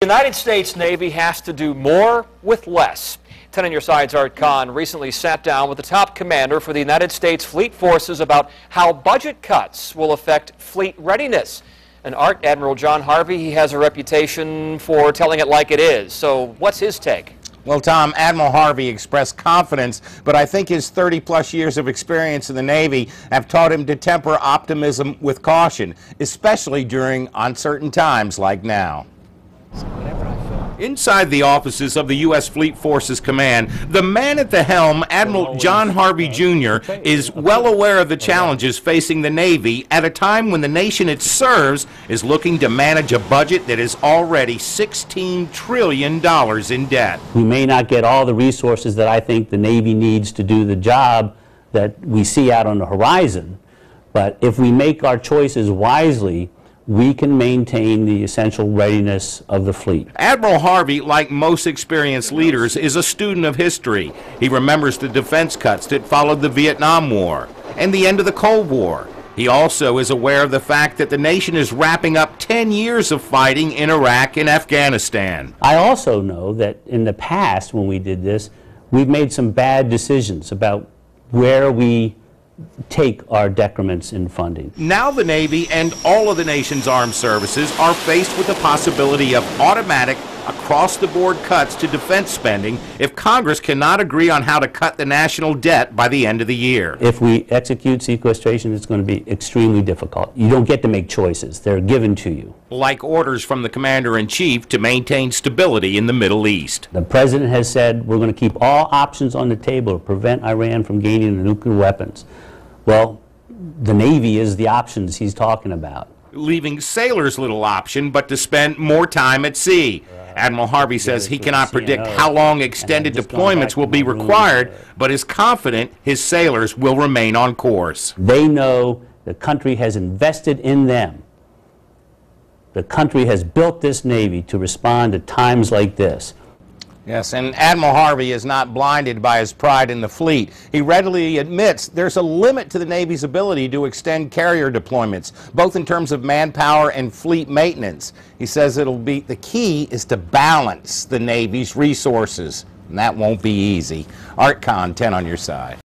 The United States Navy has to do more with less. 10 on your side's Art Kahn recently sat down with the top commander for the United States Fleet Forces about how budget cuts will affect fleet readiness. And Art, Admiral John Harvey, he has a reputation for telling it like it is. So what's his take? Well, Tom, Admiral Harvey expressed confidence, but I think his 30-plus years of experience in the Navy have taught him to temper optimism with caution, especially during uncertain times like now. Inside the offices of the U.S. Fleet Forces Command, the man at the helm, Admiral John Harvey Jr., is well aware of the challenges facing the Navy at a time when the nation it serves is looking to manage a budget that is already $16 trillion in debt. We may not get all the resources that I think the Navy needs to do the job that we see out on the horizon, but if we make our choices wisely, we can maintain the essential readiness of the fleet. Admiral Harvey, like most experienced leaders, is a student of history. He remembers the defense cuts that followed the Vietnam War and the end of the Cold War. He also is aware of the fact that the nation is wrapping up 10 years of fighting in Iraq and Afghanistan. I also know that in the past, when we did this, we've made some bad decisions about where we take our decrements in funding. Now the Navy and all of the nation's armed services are faced with the possibility of automatic, across-the-board cuts to defense spending if Congress cannot agree on how to cut the national debt by the end of the year. If we execute sequestration, it's going to be extremely difficult. You don't get to make choices. They're given to you. Like orders from the Commander-in-Chief to maintain stability in the Middle East. The President has said we're going to keep all options on the table to prevent Iran from gaining the nuclear weapons. Well, the Navy is the options he's talking about. Leaving sailors little option but to spend more time at sea. Admiral Harvey says he cannot predict how long extended deployments will be required, but is confident his sailors will remain on course. They know the country has invested in them. The country has built this Navy to respond to times like this. Yes, and Admiral Harvey is not blinded by his pride in the fleet. He readily admits there's a limit to the Navy's ability to extend carrier deployments, both in terms of manpower and fleet maintenance. He says the key is to balance the Navy's resources, and that won't be easy. Art Kahn, 10 on your side.